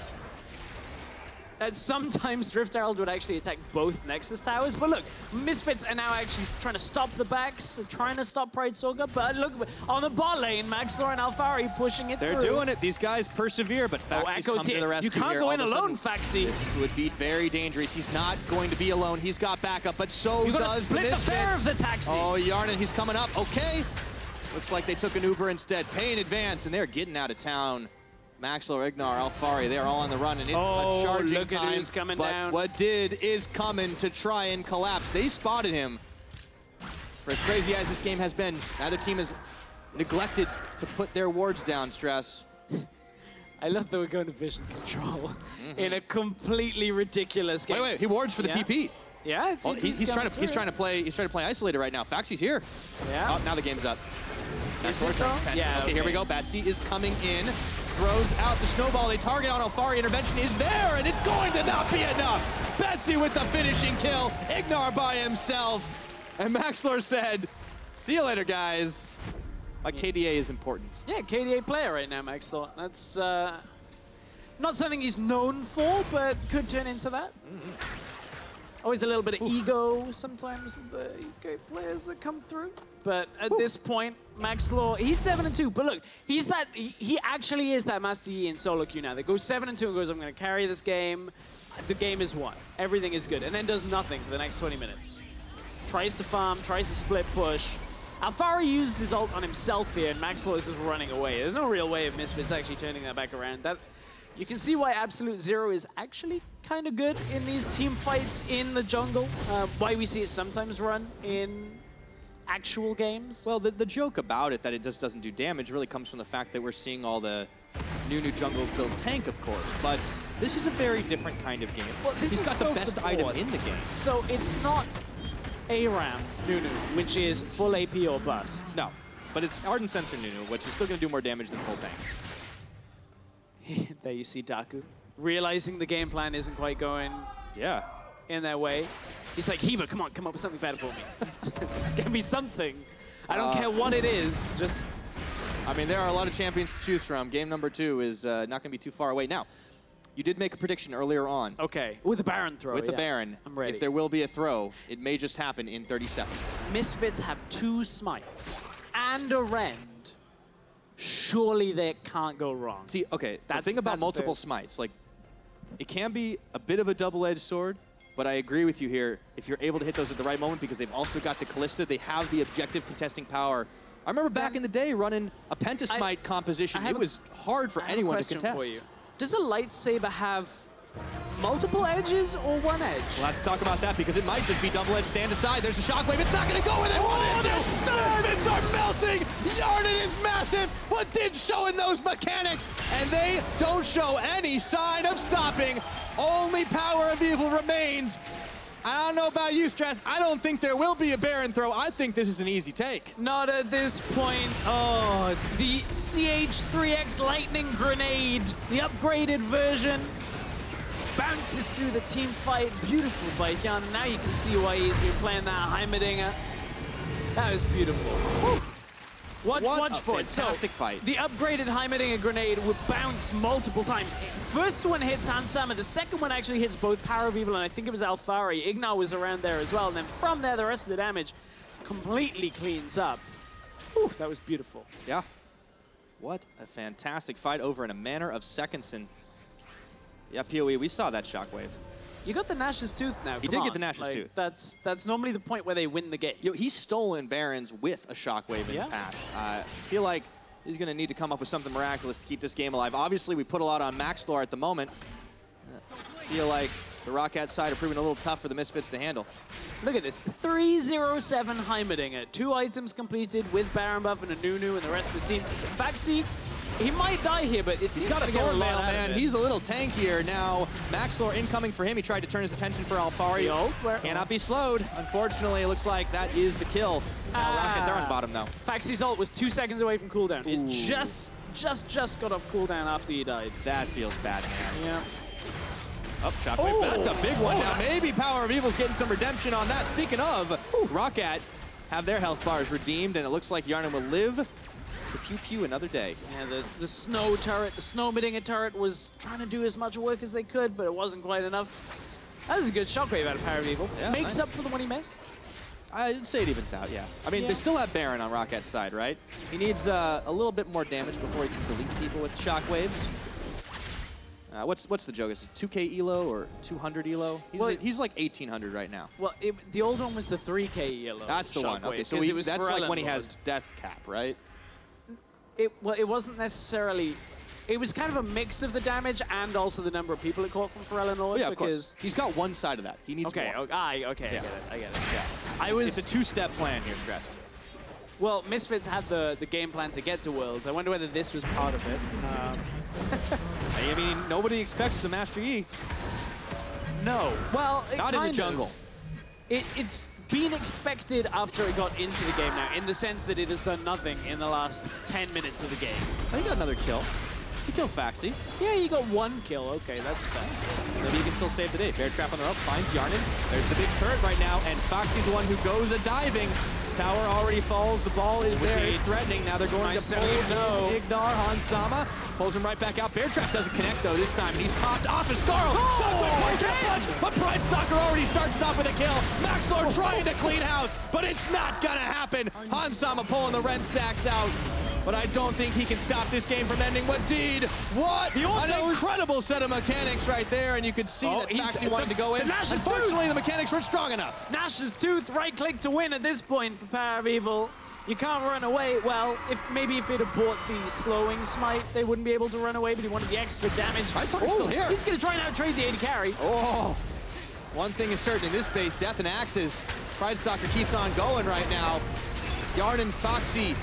sometimes Rift Herald would actually attack both Nexus towers. But look, Misfits are now actually trying to stop the backs, trying to stop Pridestalker. But look, on the bot lane, Maxlore and Alphari pushing it through. They're doing it. These guys persevere, but Phaxi's come to the rescue. You can't go in alone, Phaxi. This would be very dangerous. He's not going to be alone. He's got backup, but so does the Misfits. The fare of the taxi. Oh, Hjarnan, he's coming up. Okay. Looks like they took an Uber instead. Pay in advance, and they're getting out of town. Maxlore, Ignar, Alphari, they're all on the run, and it's a charging look time. At who's coming down. Wadid is coming to try and collapse. They spotted him. For as crazy as this game has been, neither team has neglected to put their wards down, Stress. I love that we're going to vision control in a completely ridiculous game. Wait, he wards for the TP. Yeah, he's trying to play isolated right now. Phaxi's here. Yeah. Oh, now the game's up. Yeah. Okay, here we go. Betsy is coming in. Throws out the snowball. They target on Alphari. Intervention is there, and it's going to not be enough. Betsy with the finishing kill. Ignar by himself. And Maxlore said, see you later, guys. KDA is important. Yeah, KDA player right now, Maxlore. That's not something he's known for, but could turn into that. Always a little bit of ego sometimes with the UK players that come through. But at this point, Maxlore, he's 7-2. But look, he actually is that Master Yi in solo queue now. They go 7-2 and goes, I'm going to carry this game. The game is won. Everything is good. And then does nothing for the next 20 minutes. Tries to farm, tries to split push. Alphari used his ult on himself here, and Maxlore is just running away. There's no real way of Misfits actually turning that back around. You can see why Absolute Zero is actually kind of good in these team fights in the jungle. Why we see it sometimes run in actual games. Well, the joke about it, that it just doesn't do damage, really comes from the fact that we're seeing all the Nunu jungles build tank, of course. But this is a very different kind of game. Well, He's got the best item in the game. So it's not ARAM Nunu, which is full AP or bust. No, but it's Ardent Sensor Nunu, which is still going to do more damage than full tank. There you see Daku, realizing the game plan isn't quite going in their way. He's like, Hiva, come on, come up with something better for me. It's gonna be something. I don't care what it is, just... I mean, there are a lot of champions to choose from. Game number 2 is not gonna be too far away. Now, you did make a prediction earlier on. Okay, with the Baron throw. With the Baron, I'm ready. If there will be a throw, it may just happen in 30 seconds. Misfits have 2 smites and a rend. Surely they can't go wrong. See, okay, the thing about multiple smites, like, it can be a bit of a double-edged sword, but I agree with you here. If you're able to hit those at the right moment, because they've also got the Kalista, they have the objective contesting power. I remember back in the day running a pentasmite composition. It was hard for anyone to contest. For you. Does a lightsaber have multiple edges or one edge? We'll have to talk about that because it might just be double-edged. Stand aside. There's a shockwave. It's not going to go with it. Misfits are melting. Hjarnan is massive. Wadid showing those mechanics, and they don't show any sign of stopping. Only PowerOfEvil remains. I don't know about you, Stress. I don't think there will be a Baron throw. I think this is an easy take. Not at this point. Oh, the CH3X Lightning Grenade, the upgraded version, bounces through the team fight. Beautiful by Hjarnan. Now you can see why he's been playing that Heimerdinger. That was beautiful. Whew. Watch for it. Fantastic fight. The upgraded Heimerdinger grenade would bounce multiple times. First one hits Hansama, the second one actually hits both PowerOfEvil and I think it was Alphari. Ignar was around there as well, and then from there the rest of the damage completely cleans up. Whew, that was beautiful. Yeah. What a fantastic fight over in a matter of seconds. And yeah, PoE, we saw that shockwave. You got the Nash's Tooth now. He did get the Nash's Tooth. That's normally the point where they win the game. Yo, he's stolen Barons with a shockwave in the past. I feel like he's going to need to come up with something miraculous to keep this game alive. Obviously, we put a lot on Maxlore at the moment. I feel like the Roccat side are proving a little tough for the Misfits to handle. Look at this, 307 Heimerdinger. 2 items completed with Baron buff and a Nunu and the rest of the team. Phaxi, he might die here, but he's got a Thorn Mail, man. He's a little tankier now. Maxlore incoming for him. He tried to turn his attention for Alphari. Cannot be slowed. Unfortunately, it looks like that is the kill. Now Roccat, they're on bottom though. Phaxi's ult was 2 seconds away from cooldown. Ooh. It just got off cooldown after he died. That feels bad, man. Yeah. Up, shockwave. That's a big one. Now maybe PowerOfEvil's getting some redemption on that. Speaking of, Roccat have their health bars redeemed, and it looks like Hjarnan will live to pew-pew another day. Yeah, the snow turret, the Snowmidinger turret was trying to do as much work as they could, but it wasn't quite enough. That was a good shockwave out of PowerOfEvil. Yeah, Makes up for the one he missed. I'd say it evens out, yeah. I mean, they still have Baron on Rockat's side, right? He needs a little bit more damage before he can delete people with shockwaves. What's the joke? Is it 2K elo or 200 elo? He's like 1800 right now. Well, the old one was the 3K elo. That's the one. Okay, so that's like when he has death cap, right? Well, it wasn't necessarily. It was kind of a mix of the damage and also the number of people it caught from Pharrell and Lord. Yeah, of course. He's got one side of that. He needs more. Okay, I get it. Yeah. It's a two-step plan here, Stress. Well, Misfits had the game plan to get to Worlds. I wonder whether this was part of it. I mean, nobody expects a Master Yi. No. Well, not in the jungle. It's been expected after it got into the game now, in the sense that it has done nothing in the last 10 minutes of the game. He got another kill. He killed Phaxi. Yeah, you got 1 kill. Okay, that's fair. Maybe he can still save the day. Bear trap on the rope, finds Hjarnan. There's the big turret right now, and Phaxi's the one who goes a-diving. Tower already falls, the ball is there, it's threatening. Now they're going to pull Ignar, Hansama, pulls him right back out. Bear trap doesn't connect though this time, and he's popped off his Scarl. But Pridestalker already starts it off with a kill. Maxlore trying to clean house, but it's not gonna happen. Hansama pulling the red stacks out. But I don't think he can stop this game from ending. Wadid, what an incredible set of mechanics right there, and you could see that Phaxi wanted to go in. Unfortunately, the mechanics weren't strong enough. Nash's Tooth, right-click to win at this point for PowerOfEvil. You can't run away. Well, maybe if he'd have bought the slowing smite, they wouldn't be able to run away, but he wanted the extra damage. Pridestalker's still here. He's going to try and out-trade the AD carry. Oh, one thing is certain in this base, death and axes. Pridestalker keeps on going right now. Hjarnan, Phaxi,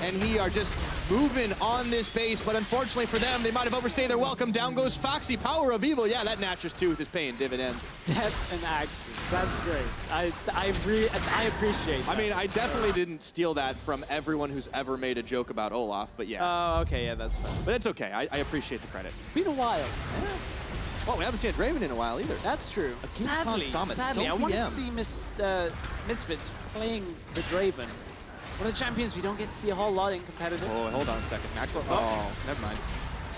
and he are just moving on this base, but unfortunately for them, they might have overstayed their welcome. Down goes Phaxi, PowerOfEvil. Yeah, that Nash's Tooth is paying dividends. Death and axes, that's great. I appreciate that. I mean, I definitely didn't steal that from everyone who's ever made a joke about Olaf, but yeah. Oh, okay, yeah, that's fine. But it's okay, I appreciate the credit. It's been a while. Yes. Well, we haven't seen a Draven in a while either. That's true. Sadly, I wanted to see Misfits playing the Draven. One of the champions we don't get to see a whole lot in competitive. Oh, hold on a second. Maxlore. Oh, never mind.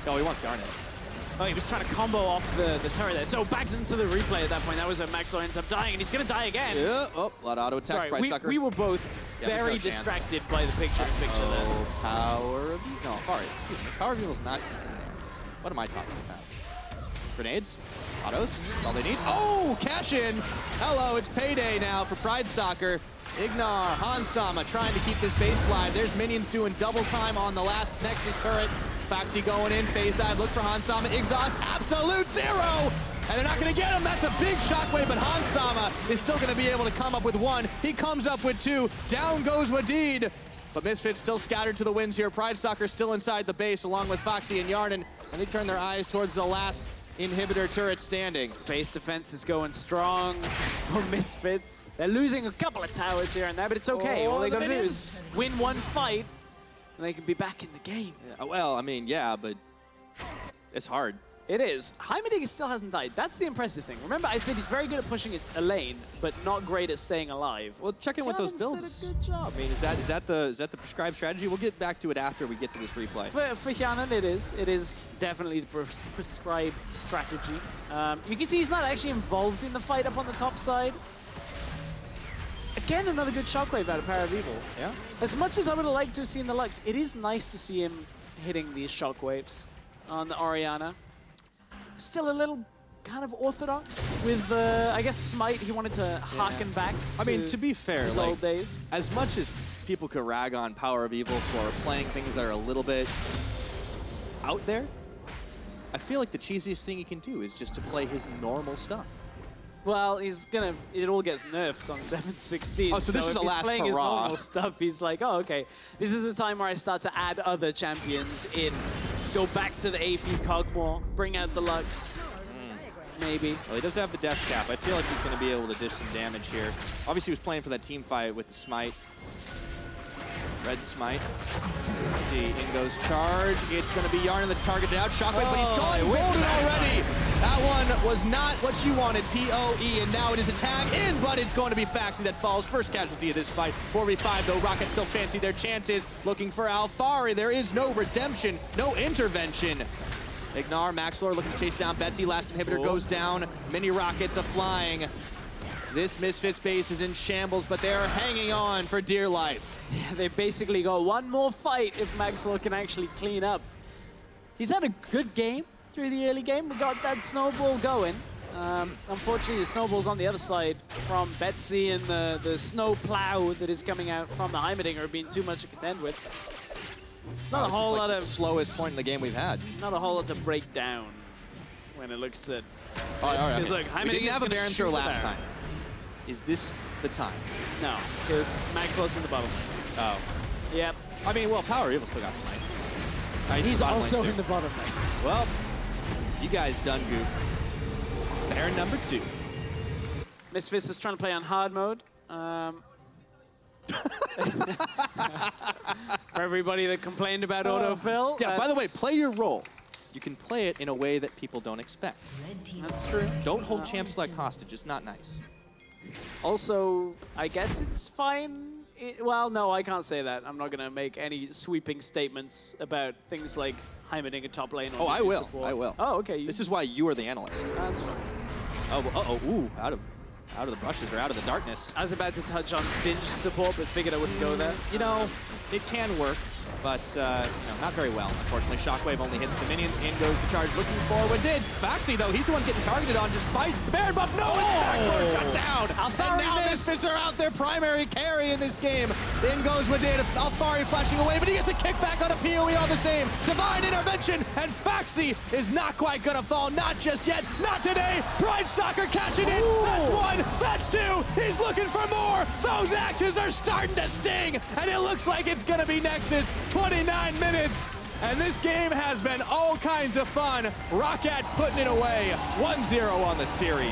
Oh, he wants Hjarnan. Oh, he was trying to combo off the turret there. So back into the replay at that point. That was where Maxlore ends up dying, and he's going to die again. Yeah. Oh, a lot of auto attacks. Sorry, we were both very distracted by the picture-in-picture there. PowerOfEvil. No, sorry. Excuse me. PowerOfEvil's not in there. What am I talking about? Grenades? Autos? That's all they need. Oh, cash in. Hello, it's payday now for Pridestalker. Ignar, Hansama trying to keep this base alive. There's minions doing double time on the last Nexus turret. Phaxi going in, phase dive, look for Hansama, exhaust, absolute zero! And they're not gonna get him, that's a big shockwave, but Hansama is still gonna be able to come up with one. He comes up with two, down goes Wadid. But Misfits still scattered to the winds here. Pridestalker still inside the base along with Phaxi and Hjarnan, and they turn their eyes towards the last inhibitor turret standing. Base defense is going strong for Misfits. They're losing a couple of towers here and there, but it's okay. All they gotta do is win one fight, and they can be back in the game. Yeah, well, I mean, yeah, but it's hard. It is. Heimerdinger still hasn't died. That's the impressive thing. Remember, I said he's very good at pushing a lane, but not great at staying alive. Well, check in with those builds. Did a good job. I mean, is that the prescribed strategy? We'll get back to it after we get to this replay. For Hjarnan, it is. It is definitely the prescribed strategy. You can see he's not actually involved in the fight up on the top side. Again, another good shockwave out of PowerOfEvil. Yeah. As much as I would have liked to have seen the Lux, it is nice to see him hitting these shockwaves on the Orianna. Still a little kind of orthodox with, I guess, Smite. He wanted to harken back to be fair, his old days. As much as people could rag on PowerOfEvil for playing things that are a little bit out there, I feel like the cheesiest thing he can do is just to play his normal stuff. Well, it all gets nerfed on 7.16. Oh, so this is a last playing hurrah. his normal stuff, he's like, oh, okay. This is the time where I start to add other champions in. Go back to the AP Cogmore, bring out the Lux, maybe. Well, he does have the death cap. I feel like he's going to be able to dish some damage here. Obviously, he was playing for that team fight with the Smite. Red Smite. Let's see, in goes charge. It's going to be Hjarnan that's targeted out. Shockwave, but he's gone golden already. That one was not what you wanted, POE, and now it is a tag in, but it's going to be Phaxi that falls. First casualty of this fight. 4v5 though, Roccat still fancy their chances. Looking for Alphari. There is no redemption, no intervention. Ignar, Maxlore looking to chase down Betsy. Last inhibitor goes down. Mini rockets are flying. This Misfits base is in shambles, but they're hanging on for dear life. Yeah, they basically got one more fight if Maxlore can actually clean up. He's had a good game through the early game. We got that snowball going. Unfortunately, the snowball's on the other side from Betsy, and the snow plow that is coming out from the Heimerdinger are being too much to contend with. It's not a whole lot of slowest point in the game we've had. Not a whole lot to break down when it looks at. All right. Look, We didn't have a Baron throw last time. Is this the time? No, because Maxlore's in the bottom. Oh. Yep. I mean, well, PowerOfEvil still got Smite. He's also in the bottom lane. Well, you guys done goofed. Baron number 2. Misfits is trying to play on hard mode. For everybody that complained about autofill. Yeah, by the way, play your role. You can play it in a way that people don't expect. That's true. Don't hold champ select hostage. It's not nice. Also, I guess it's fine. Well, no, I can't say that. I'm not going to make any sweeping statements about things like Heimerdinger top lane. Or I will. support. I will. Oh, okay. This is why you are the analyst. That's fine. Oh, uh-oh. Ooh, out of the brushes or out of the darkness. I was about to touch on Singe support, but figured I wouldn't go there. You know, it can work, but not very well, unfortunately. Shockwave only hits the minions. In goes the charge, looking for Wadid. Phaxi, though, he's the one getting targeted on despite Baron buff. No, it's backboard shut down. Alphari and now Misfits are out their primary carry in this game. In goes Wadid. Alphari flashing away, but he gets a kickback on a PoE all the same. Divine intervention, and Phaxi is not quite gonna fall. Not just yet. Not today. Pridestalker cashing in. That's one. That's two. He's looking for more. Those axes are starting to sting, and it looks like it's gonna be Nexus. 29 minutes, and this game has been all kinds of fun. Roccat putting it away, 1-0 on the series.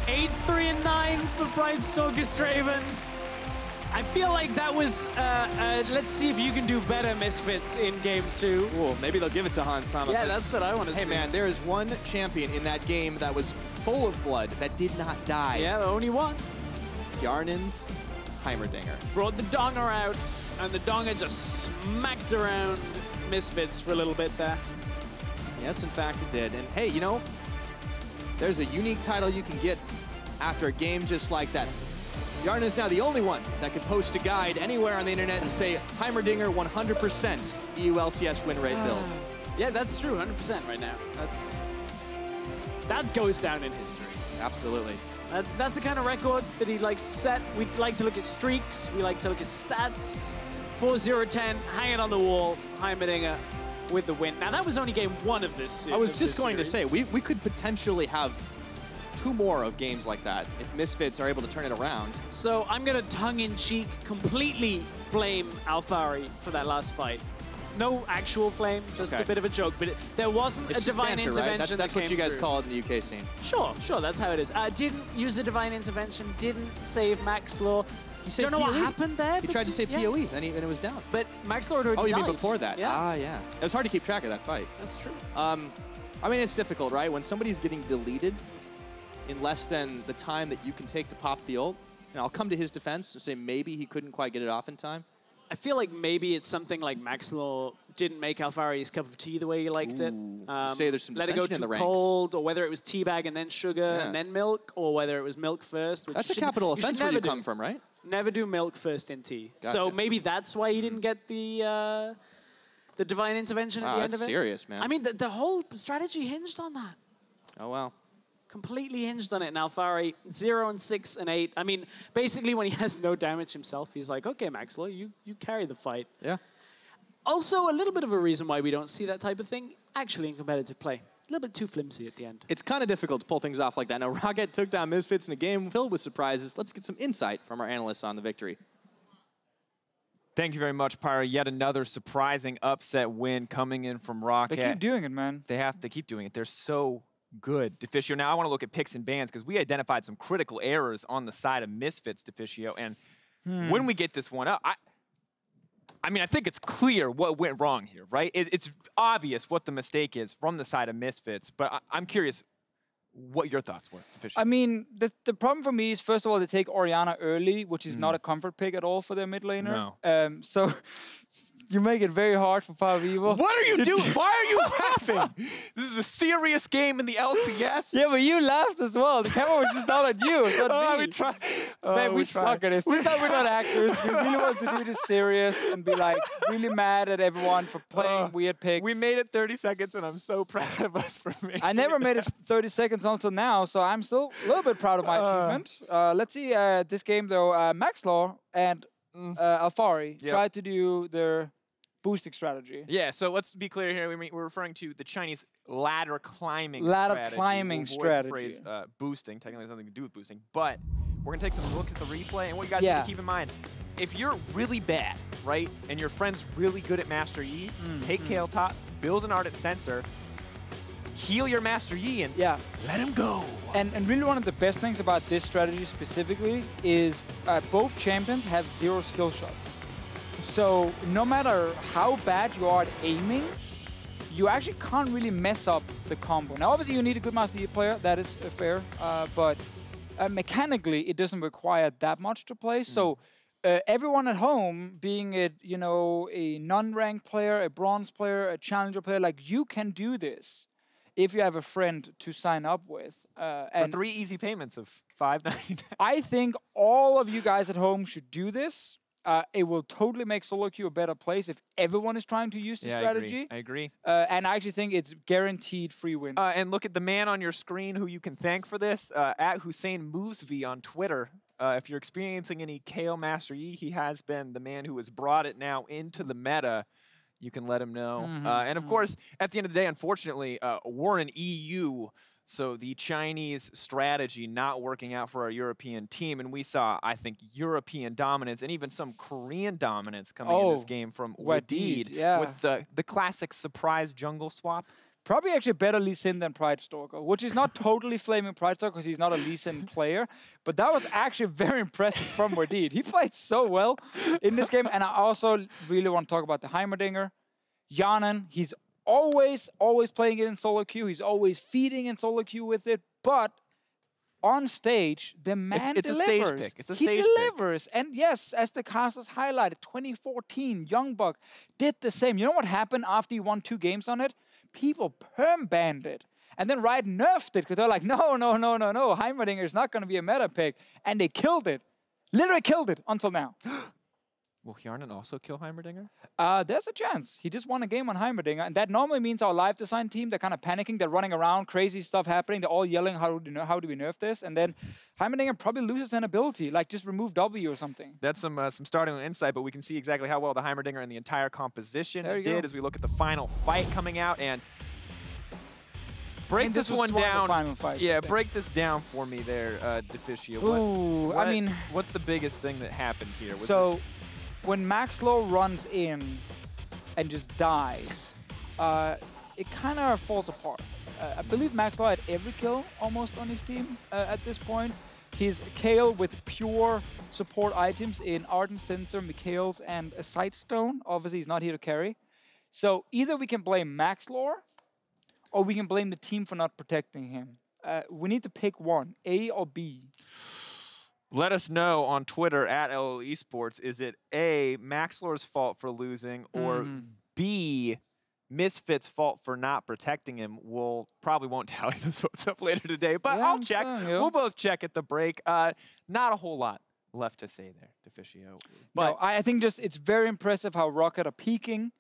8-3-9 for Pridestalker's Draven. I feel like that was, let's see if you can do better, Misfits, in game 2. Ooh, maybe they'll give it to Hansama. Yeah, that's what I want to see. Hey man, there is one champion in that game that was full of blood that did not die. Yeah, only one. Hjarnan's Heimerdinger. Brought the donger out, and the donger just smacked around Misfits for a little bit there. Yes, in fact it did. And hey, you know, there's a unique title you can get after a game just like that. Hjarnan is now the only one that can post a guide anywhere on the internet and say Heimerdinger 100% EU LCS win rate build. Yeah, that's true, 100% right now. That goes down in history. Absolutely. That's the kind of record that he likes set. We like to look at streaks. We like to look at stats. 4-0-10, hanging on the wall. Heimerdinger with the win. Now, that was only game 1 of this. I was just going to say, we could potentially have 2 more of games like that if Misfits are able to turn it around. So I'm going to tongue-in-cheek completely blame Alphari for that last fight. No actual flame, just a bit of a joke, but there wasn't a divine banter, intervention. Right? That's what you guys call it in the UK scene. Sure, that's how it is. Didn't use a divine intervention, didn't save Maxlore. He don't know what happened there. He tried to say PoE, and it was down. But Maxlore already died. Oh, you mean before that? Yeah. Ah, yeah. It was hard to keep track of that fight. That's true. I mean, it's difficult, right? When somebody's getting deleted in less than the time that you can take to pop the ult, and I'll come to his defense and say maybe he couldn't quite get it off in time. I feel like maybe it's something like Maxlore didn't make Alphari's cup of tea the way he liked it. Say there's some let it go dissension too in the ranks. cold, or whether it was teabag and then sugar and then milk, or whether it was milk first. Which That's a capital offense where you come from, right? Never do milk first in tea. Gotcha. So maybe that's why he didn't get the divine intervention at the end of it. That's serious, man. I mean, the whole strategy hinged on that. Oh, wow. Completely hinged on it. And Alphari, 0 and 6 and 8. I mean, basically when he has no damage himself, he's like, okay, Maxlore, you carry the fight. Yeah. Also, a little bit of a reason why we don't see that type of thing actually in competitive play. A little bit too flimsy at the end. It's kind of difficult to pull things off like that. Now, Roccat took down Misfits in a game filled with surprises. Let's get some insight from our analysts on the victory. Thank you very much, Pyra. Yet another surprising upset win coming in from Roccat. They keep doing it, man. They have to keep doing it. They're so good. Deficio, now I want to look at picks and bans because we identified some critical errors on the side of Misfits, Deficio. And when we get this one up, I mean, I think it's clear what went wrong here, right? It's obvious what the mistake is from the side of Misfits, but I'm curious what your thoughts were, Deficio. I mean, the problem for me is, first of all, they take Orianna early, which is not a comfort pick at all for their mid laner. No. So you make it very hard for PowerOfEvil. What are you doing? Why are you laughing? This is a serious game in the LCS. Yeah, but you laughed as well. The camera was just not at you. It's not me. We try. Man, we suck at this. This time we're not actors. We really want to do this serious and be like really mad at everyone for playing weird picks. We made it 30 seconds, and I'm so proud of us for making it. I never made it 30 seconds until now, so I'm still a little bit proud of my achievement. Let's see this game, though. Maxlore and Alphari tried to do their boosting strategy. Yeah, so let's be clear here. We're referring to the Chinese ladder climbing strategy. We'll avoid the phrase boosting. Technically, has nothing to do with boosting. But we're going to take some look at the replay. And what you guys need to keep in mind, if you're really bad, right, and your friend's really good at Master Yi, take Kayle top, build an Ardent Sensor, heal your Master Yi, and let him go. And really one of the best things about this strategy specifically is both champions have 0 skill shots. So no matter how bad you are at aiming, you actually can't really mess up the combo. Now, obviously, you need a good Master Yi player. That is fair. But mechanically, it doesn't require that much to play. So everyone at home, being it, you know, a non-ranked player, a bronze player, a challenger player, like, you can do this if you have a friend to sign up with. For 3 easy payments of $5.99. I think all of you guys at home should do this. It will totally make solo queue a better place if everyone is trying to use the strategy. I agree. And I actually think it's guaranteed free wins. And look at the man on your screen who you can thank for this, at Hussein Moosvi on Twitter. If you're experiencing any Kayle Master Yi, he has been the man who has brought it now into the meta. You can let him know. And of course, at the end of the day, unfortunately, we're an EU. So the Chinese strategy not working out for our European team. And we saw, I think, European dominance and even some Korean dominance coming in this game from Wadid with the classic surprise jungle swap. Probably actually better Lee Sin than Pridestalker, which is not totally flaming Pridestalker because he's not a Lee Sin player. But that was actually very impressive from Wadid. He played so well in this game. And I also really want to talk about the Heimerdinger. Hjarnan, he's always playing it in solo queue. He's always feeding in solo queue with it. But on stage, the man it's delivers. A stage pick. It's a stage He delivers. Pick. And yes, as the casters highlighted, 2014, Youngbuck did the same. You know what happened after he won 2 games on it? People perm-banned it. And then Riot nerfed it because they're like, no. Heimerdinger is not going to be a meta pick. And they killed it. Literally killed it until now. Will Hjarnan also kill Heimerdinger? There's a chance. He just won a game on Heimerdinger, and that normally means our live design team, they're kind of panicking, they're running around, crazy stuff happening, they're all yelling, how do we nerf this? And then Heimerdinger probably loses an ability, like just remove W or something. That's some starting insight, but we can see exactly how well the Heimerdinger and the entire composition did as we look at the final fight coming out. And break this one down. Final fight, yeah, break this down for me there, Deficio. Ooh, I mean, what's the biggest thing that happened here? When Maxlore runs in and just dies, it kind of falls apart. I believe Maxlore had every kill almost on his team at this point. He's Kayle with pure support items in Ardent Sensor, Mikhail's, and a Sightstone. Obviously, he's not here to carry. So either we can blame Maxlore, or we can blame the team for not protecting him. We need to pick one, A or B. Let us know on Twitter at LL Esports. Is it A, Maxlore's fault for losing, or B, Misfits' fault for not protecting him? We'll probably won't tally those votes up later today, but yeah, I'll check. We'll both check at the break. Not a whole lot left to say there, Deficio. But no, I think just it's very impressive how Roccat are peaking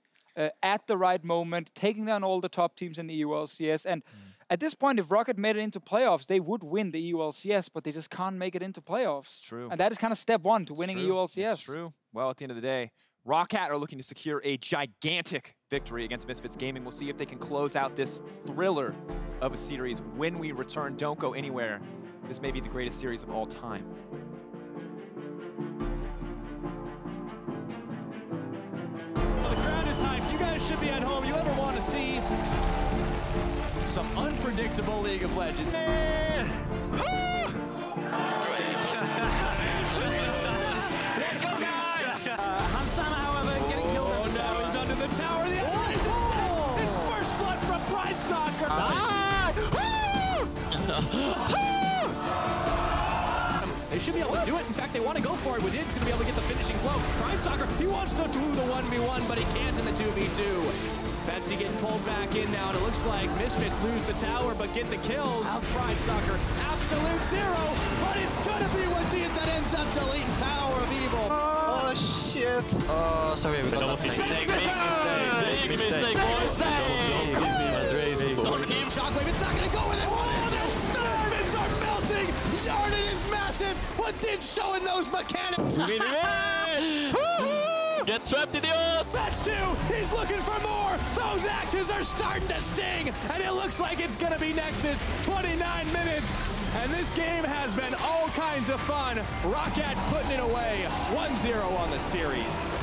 at the right moment, taking down all the top teams in the EU LCS. And at this point, if Roccat made it into playoffs, they would win the EU LCS, but they just can't make it into playoffs. It's true. And that is kind of step one to winning EU LCS. It's true. Well, at the end of the day, Roccat are looking to secure a gigantic victory against Misfits Gaming. We'll see if they can close out this thriller of a series when we return. Don't go anywhere. This may be the greatest series of all time. The crowd is hyped. You guys should be at home. You ever want to see some unpredictable League of Legends? Let's go, guys! Hansana, however, getting killed. Oh, no, he's under the tower. The Analyst is dead. It's first blood from Pridestalker. They should be able to do it. In fact, they want to go for it. Wadid's going to be able to get the finishing blow. Pridestalker, he wants to do the 1v1, but he can't in the 2v2. Betsy getting pulled back in now, and it looks like Misfits lose the tower, but get the kills. Pridestalker, absolute zero, but it's going to be Wadid that ends up deleting PowerOfEvil. Oh, shit. Oh, sorry, we got that mistake. Big mistake, boys. Don't give me my Draven. Shockwave, it's not going to go with it. Dolphins are melting. Hjarnan is massive. Wadid showing those mechanics. Get trapped, idiots! That's two. He's looking for more. Those axes are starting to sting, and it looks like it's going to be Nexus. 29 minutes, and this game has been all kinds of fun. Roccat putting it away. 1-0 on the series.